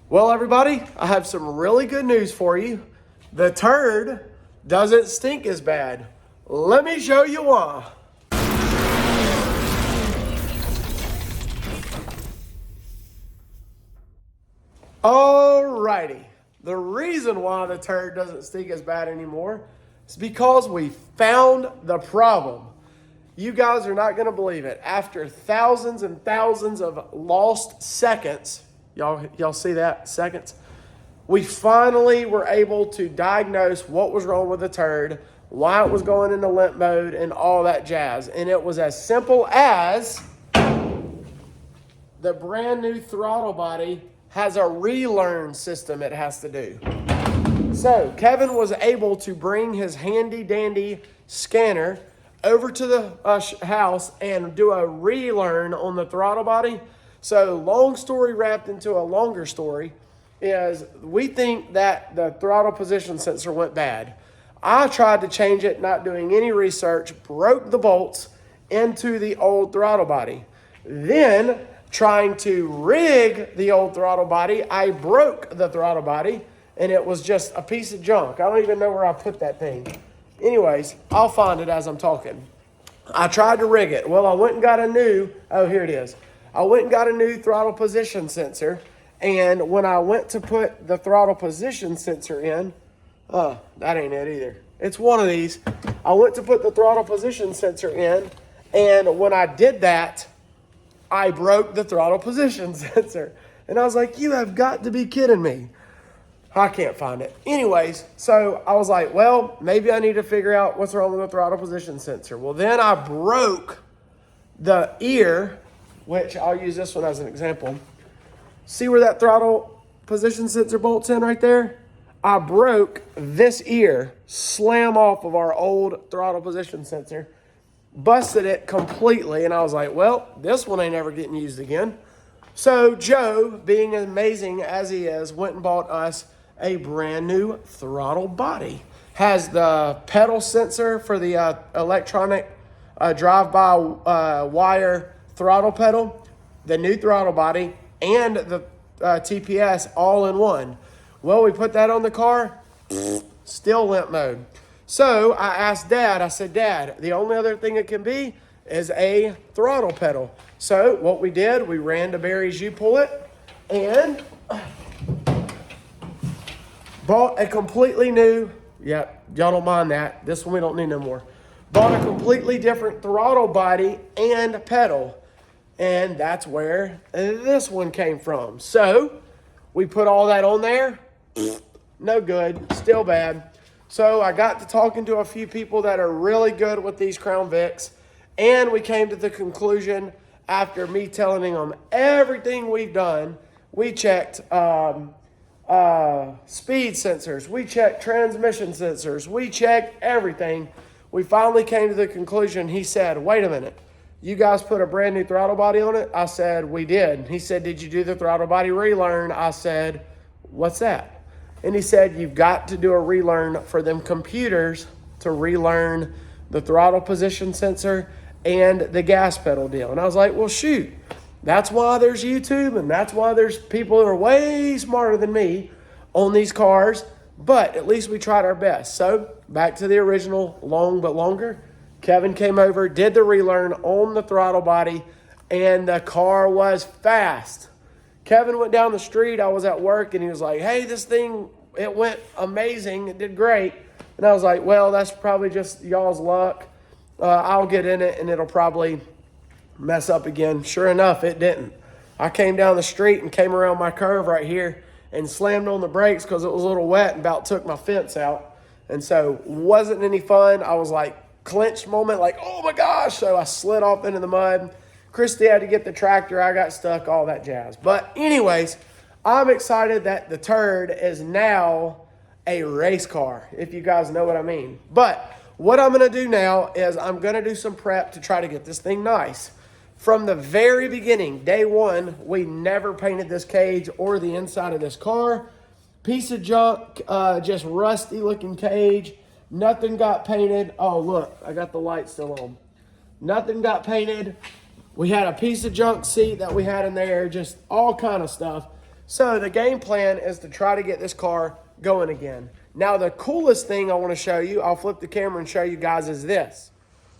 Well, everybody, I have some really good news for you. The turd doesn't stink as bad. Let me show you why. Alrighty, the reason why the turd doesn't stink as bad anymore is because we found the problem. You guys are not gonna believe it. After thousands and thousands of lost seconds, y'all see that, seconds? We finally were able to diagnose what was wrong with the turd, why it was going into limp mode, and all that jazz. And it was as simple as the brand new throttle body has a relearn system it has to do. So Kevin was able to bring his handy dandy scanner over to the house and do a relearn on the throttle body. So long story wrapped into a longer story is we think that the throttle position sensor went bad. I tried to change it, not doing any research, broke the bolts into the old throttle body. Then trying to rig the old throttle body, I broke the throttle body and it was just a piece of junk. I don't even know where I put that thing. Anyways, I'll find it as I'm talking. I tried to rig it. Well, I went and got a new, here it is. I went and got a new throttle position sensor. And when I went to put the throttle position sensor in, that ain't it either. It's one of these. I went to put the throttle position sensor in. And when I did that, I broke the throttle position sensor. And I was like, you have got to be kidding me. I can't find it. Anyways, so I was like, well, maybe I need to figure out what's wrong with the throttle position sensor. Well, then I broke the ear, which I'll use this one as an example. See where that throttle position sensor bolts in right there? I broke this ear, slam off of our old throttle position sensor, busted it completely, and I was like, well, this one ain't ever getting used again. So Joe, being amazing as he is, went and bought us a brand new throttle body. Has the pedal sensor for the electronic drive-by-wire throttle pedal, the new throttle body, and the TPS all in one. Well, we put that on the car, still limp mode. So I asked Dad, I said, Dad, the only other thing it can be is a throttle pedal. So what we did, we ran to Barry's U-Pull-It and bought a completely new, y'all don't mind that. This one we don't need no more. Bought a completely different throttle body and pedal. And that's where this one came from. So we put all that on there. No good, still bad. So I got to talking to a few people that are really good with these Crown Vics. And we came to the conclusion after me telling them everything we've done. We checked speed sensors, we checked transmission sensors, we checked everything. We finally came to the conclusion. He said, wait a minute, you guys put a brand new throttle body on it? I said, we did. He said, did you do the throttle body relearn? I said, what's that? And he said, you've got to do a relearn for them computers to relearn the throttle position sensor and the gas pedal deal. And I was like, well, shoot. That's why there's YouTube, and that's why there's people that are way smarter than me on these cars, but at least we tried our best. So back to the original, long but longer. Kevin came over, did the relearn on the throttle body, and the car was fast. Kevin went down the street. I was at work, and he was like, hey, this thing, it went amazing. It did great. And I was like, well, that's probably just y'all's luck. I'll get in it, and it'll probably mess up again. Sure enough, it didn't. I came down the street and came around my curve right here and slammed on the brakes because it was a little wet and about took my fence out. And so wasn't any fun. I was like clenched moment, like, oh my gosh. So I slid off into the mud. Christy had to get the tractor. I got stuck, all that jazz. But anyways, I'm excited that the turd is now a race car, if you guys know what I mean. But what I'm going to do now is I'm going to do some prep to try to get this thing nice. From the very beginning, day one, we never painted this cage or the inside of this car. Piece of junk, just rusty looking cage. Nothing got painted. Oh, look, I got the light still on. Nothing got painted. We had a piece of junk seat that we had in there, just all kind of stuff. So the game plan is to try to get this car going again. Now the coolest thing I want to show you, I'll flip the camera and show you guys, is this.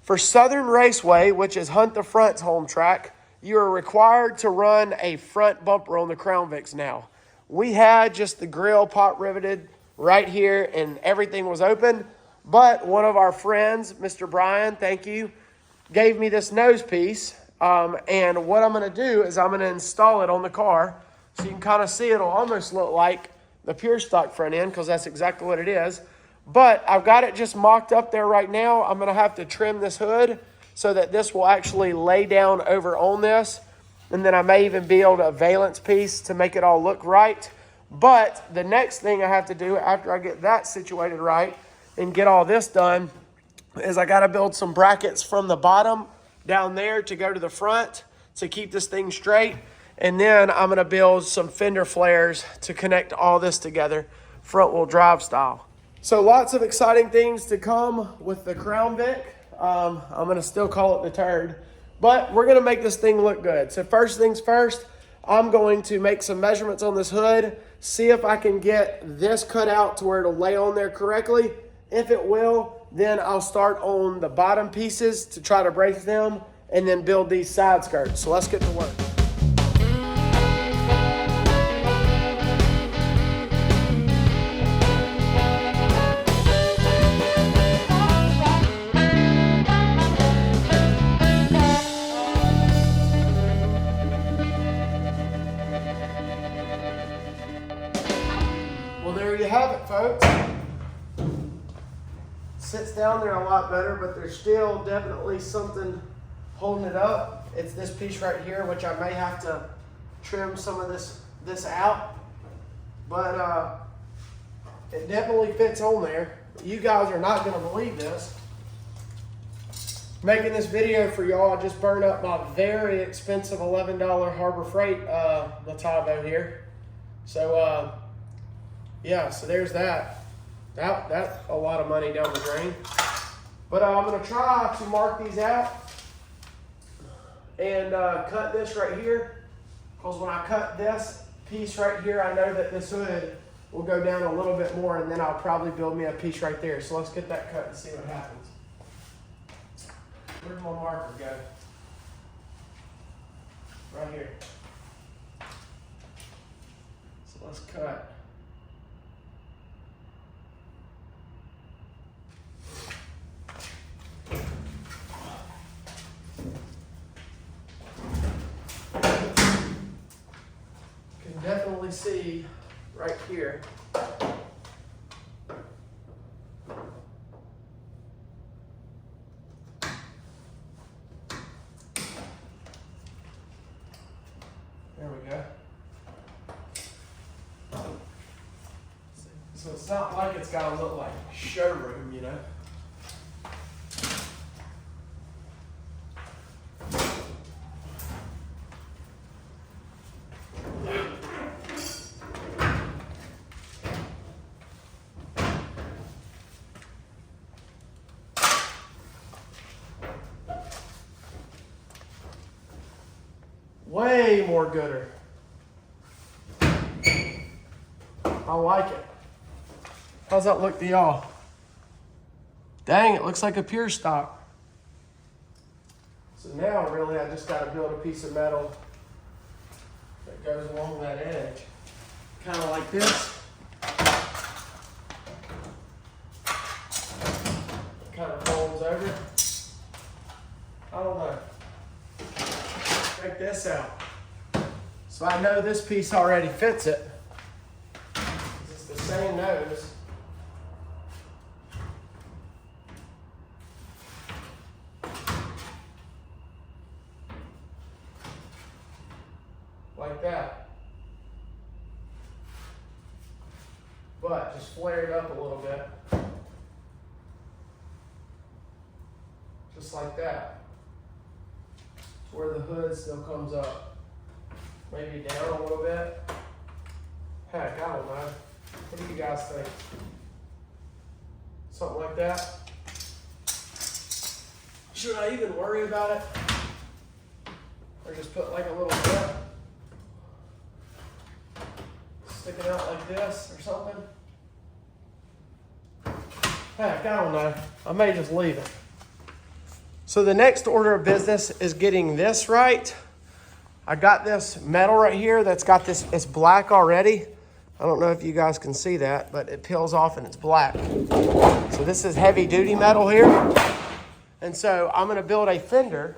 For Southern Raceway, which is Hunt the Front's home track, you are required to run a front bumper on the Crown Vics now. We had just the grill pot riveted right here and everything was open, but one of our friends, Mr. Brian, thank you, gave me this nose piece. And what I'm going to do is I'm going to install it on the car so you can kind of see it'll almost look like the pure stock front end, because that's exactly what it is. But I've got it just mocked up there right now. I'm going to have to trim this hood so that this will actually lay down over on this. And then I may even build a valence piece to make it all look right. But the next thing I have to do after I get that situated right and get all this done is I got to build some brackets from the bottom down there to go to the front to keep this thing straight. And then I'm going to build some fender flares to connect all this together, front wheel drive style. So lots of exciting things to come with the Crown Vic. I'm going to still call it the turd, but we're going to make this thing look good. So first things first, I'm going to make some measurements on this hood, see if I can get this cut out to where it'll lay on there correctly. If it will, then I'll start on the bottom pieces to try to brace them and then build these side skirts. So let's get to work. Well, there you have it, folks. Sits down there a lot better, but there's still definitely something holding it up. It's this piece right here, which I may have to trim some of this out. But it definitely fits on there. You guys are not going to believe this. Making this video for y'all, I just burned up my very expensive $11 Harbor Freight Latavo here. So yeah, so there's that. That's a lot of money down the drain. But I'm going to try to mark these out and cut this right here. Because when I cut this piece right here, I know that this hood will go down a little bit more, and then I'll probably build me a piece right there. So let's get that cut and see what happens. Where'd my marker go? Right here. So let's cut. Definitely see right here. There we go. So it's not like it's got to look like showroom, you know. Way more gooder. I like it. How's that look to y'all? Dang, it looks like a pure stock. So now really I just got to build a piece of metal that goes along that edge. Kind of like this. Kind of folds over. I don't know. Check this out. So I know this piece already fits it. It's the same nose. Like that. But just flare it up a little bit. Just like that. Where the hood still comes up. Maybe down a little bit. Heck, I don't know. What do you guys think? Something like that? Should I even worry about it? Or just put like a little bit? sticking out like this or something. Heck, I don't know. I may just leave it. So the next order of business is getting this right. I got this metal right here that's got this, it's black already. I don't know if you guys can see that, but it peels off and it's black. So this is heavy duty metal here. And so I'm gonna build a fender,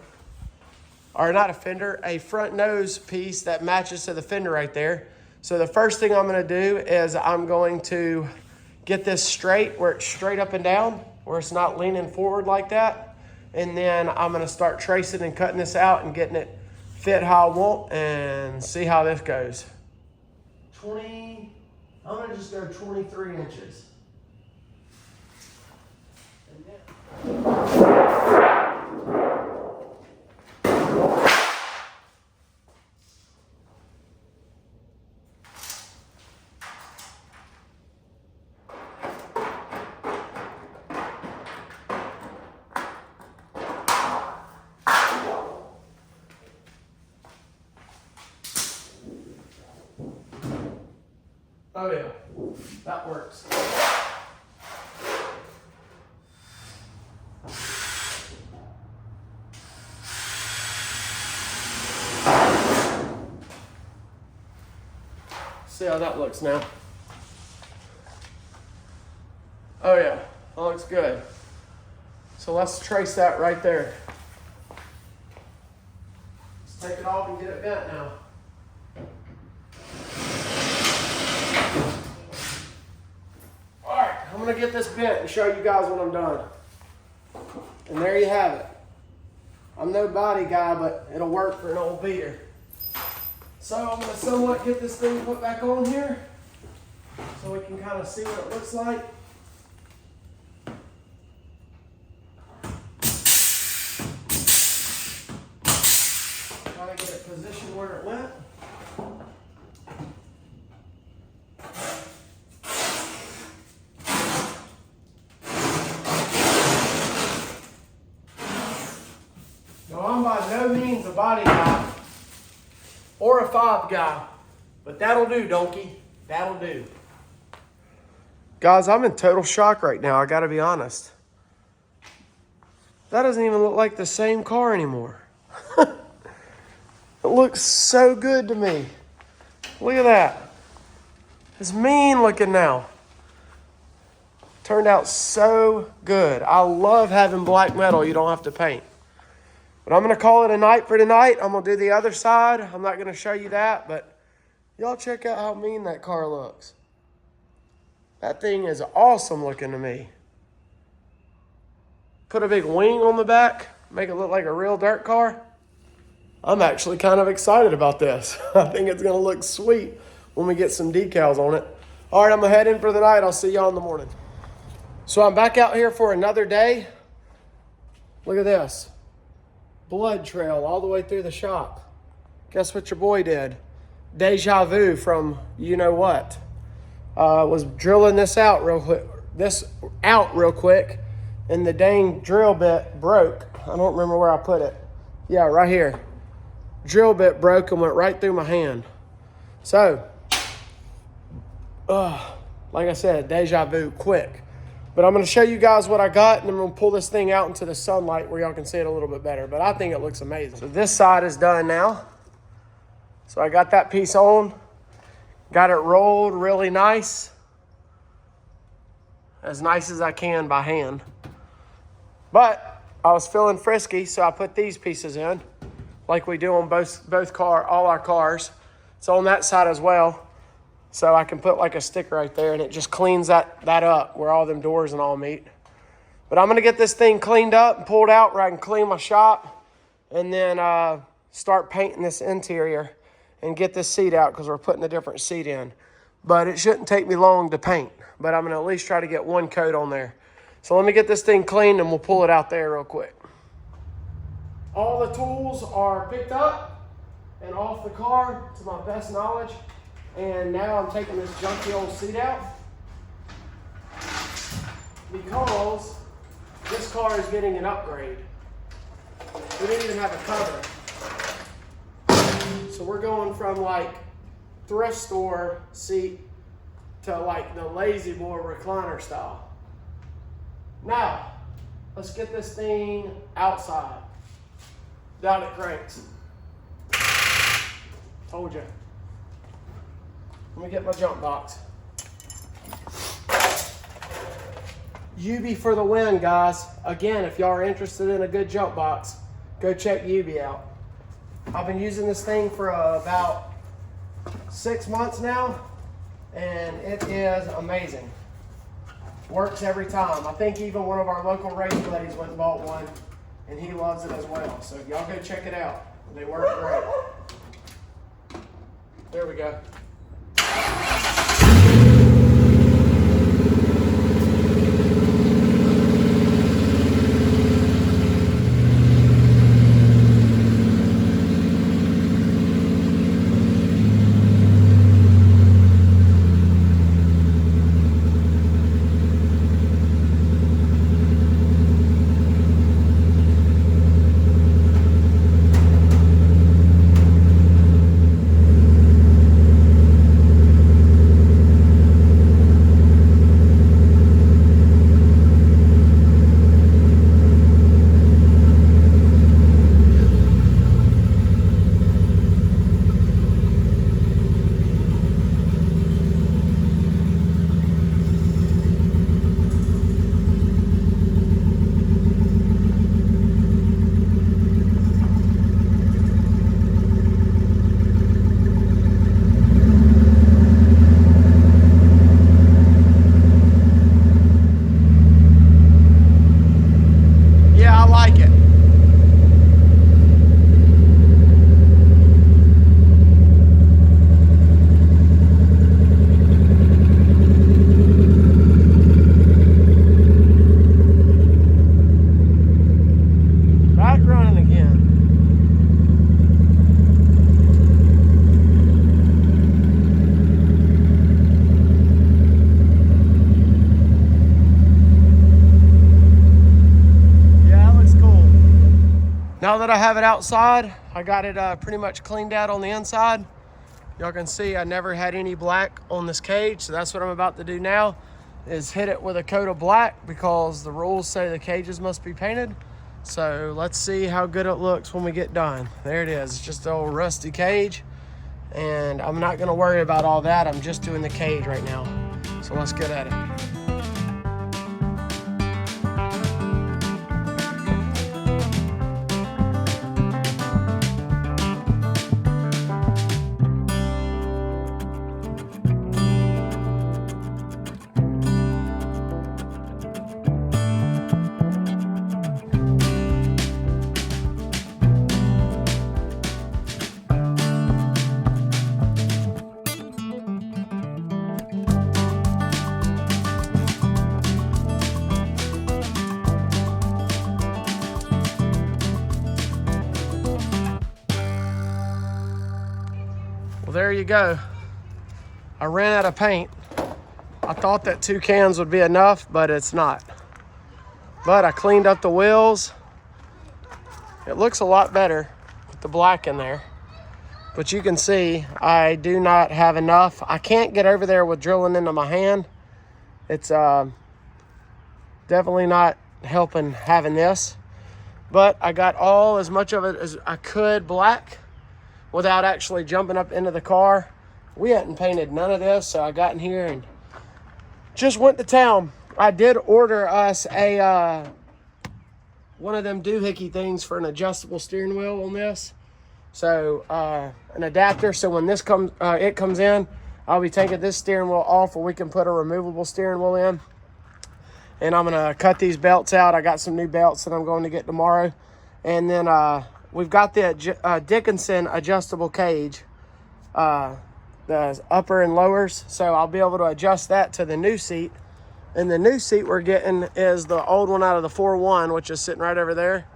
or not a fender, a front nose piece that matches to the fender right there. So the first thing I'm gonna do is I'm going to get this straight, where it's straight up and down, where it's not leaning forward like that. And then I'm gonna start tracing and cutting this out and getting it fit how I want and see how this goes. I'm gonna just go 23 inches. Oh yeah, that works. See how that looks now. Oh yeah, that looks good. So let's trace that right there. Let's take it off and get it bent now. I'm gonna get this bent and show you guys when I'm done. And there you have it. I'm no body guy, but it'll work for an old beater. So I'm gonna somewhat get this thing put back on here so we can kind of see what it looks like. Try to get it positioned where it went. I'm by no means a body guy or a fob guy, but that'll do, donkey. That'll do. Guys, I'm in total shock right now. I gotta be honest. That doesn't even look like the same car anymore. It looks so good to me. Look at that. It's mean looking now. Turned out so good. I love having black metal you don't have to paint. But I'm going to call it a night for tonight. I'm going to do the other side. I'm not going to show you that, but y'all check out how mean that car looks. That thing is awesome looking to me. Put a big wing on the back, make it look like a real dirt car. I'm actually kind of excited about this. I think it's going to look sweet when we get some decals on it. All right, I'm going to head in for the night. I'll see y'all in the morning. So I'm back out here for another day. Look at this. Blood trail all the way through the shop. Guess what your boy did? Deja vu from you know what. Was drilling this out real quick, and the dang drill bit broke. I don't remember where I put it. Yeah, right here. Drill bit broke and went right through my hand. So, like I said, deja vu quick. But I'm going to show you guys what I got, and then we'll pull this thing out into the sunlight where y'all can see it a little bit better. But I think it looks amazing. So this side is done now. So I got that piece on. Got it rolled really nice. As nice as I can by hand. But I was feeling frisky, so I put these pieces in. Like we do on all our cars. It's on that side as well. So I can put like a sticker right there, and it just cleans that up where all them doors and all meet. But I'm going to get this thing cleaned up and pulled out where I can clean my shop, and then start painting this interior and get this seat out because we're putting a different seat in. But it shouldn't take me long to paint, but I'm going to at least try to get one coat on there. So let me get this thing cleaned and we'll pull it out there real quick. All the tools are picked up and off the car to my best knowledge. And now I'm taking this junky old seat out because this car is getting an upgrade. We didn't even have a cover. So we're going from like thrift store seat to like the lazy boy recliner style. Now, let's get this thing outside. Down it cranks. Told you. Let me get my jump box. Ubi for the win, guys. Again, if y'all are interested in a good jump box, go check Ubi out. I've been using this thing for about 6 months now, and it is amazing. Works every time. I think even one of our local race buddies went and bought one, and he loves it as well. So y'all go check it out. They work great. There we go. Now that I have it outside, I got it pretty much cleaned out on the inside. Y'all can see I never had any black on this cage, so that's what I'm about to do now, is hit it with a coat of black because the rules say the cages must be painted. So let's see how good it looks when we get done. There it is, it's just an old rusty cage, and I'm not gonna worry about all that. I'm just doing the cage right now. So let's get at it. Well, there you go. I ran out of paint. I thought that 2 cans would be enough, but it's not. But I cleaned up the wheels. It looks a lot better with the black in there. But you can see I do not have enough. I can't get over there with drilling into my hand. It's definitely not helping having this. But I got as much of it as I could black without actually jumping up into the car. We hadn't painted none of this, so I got in here and just went to town. I did order us a one of them doohickey things for an adjustable steering wheel on this. So an adapter, so when this comes in, I'll be taking this steering wheel off, or we can put a removable steering wheel in. And I'm gonna cut these belts out. I got some new belts that I'm going to get tomorrow. And then we've got the Dickinson adjustable cage, the upper and lowers. So I'll be able to adjust that to the new seat. And the new seat we're getting is the old one out of the 4-1, which is sitting right over there.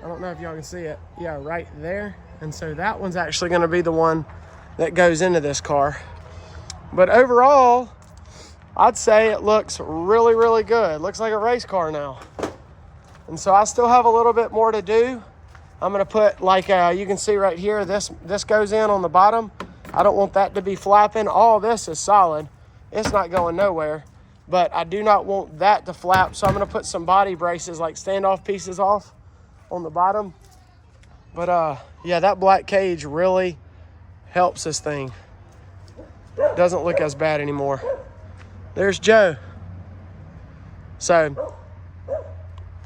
I don't know if y'all can see it. Yeah, right there. And so that one's actually gonna be the one that goes into this car. But overall, I'd say it looks really, really good. It looks like a race car now. And so I still have a little bit more to do. I'm gonna put, like you can see right here, this goes in on the bottom. I don't want that to be flapping. All this is solid. It's not going nowhere. But I do not want that to flap, so I'm gonna put some body braces, like standoff pieces off on the bottom. But yeah, that black cage really helps this thing. Doesn't look as bad anymore. There's Joe. So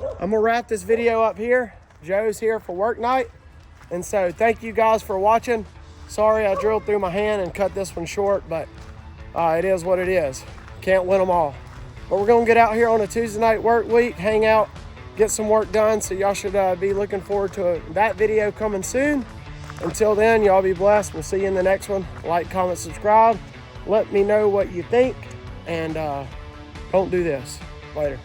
I'm gonna wrap this video up here. Joe's here for work night. And so thank you guys for watching. Sorry I drilled through my hand and cut this one short, but it is what it is. Can't win them all. But we're gonna get out here on a Tuesday night work week, hang out, get some work done. So y'all should be looking forward to that video coming soon. Until then, y'all be blessed. We'll see you in the next one. Like, comment, subscribe. Let me know what you think. And don't do this. Later.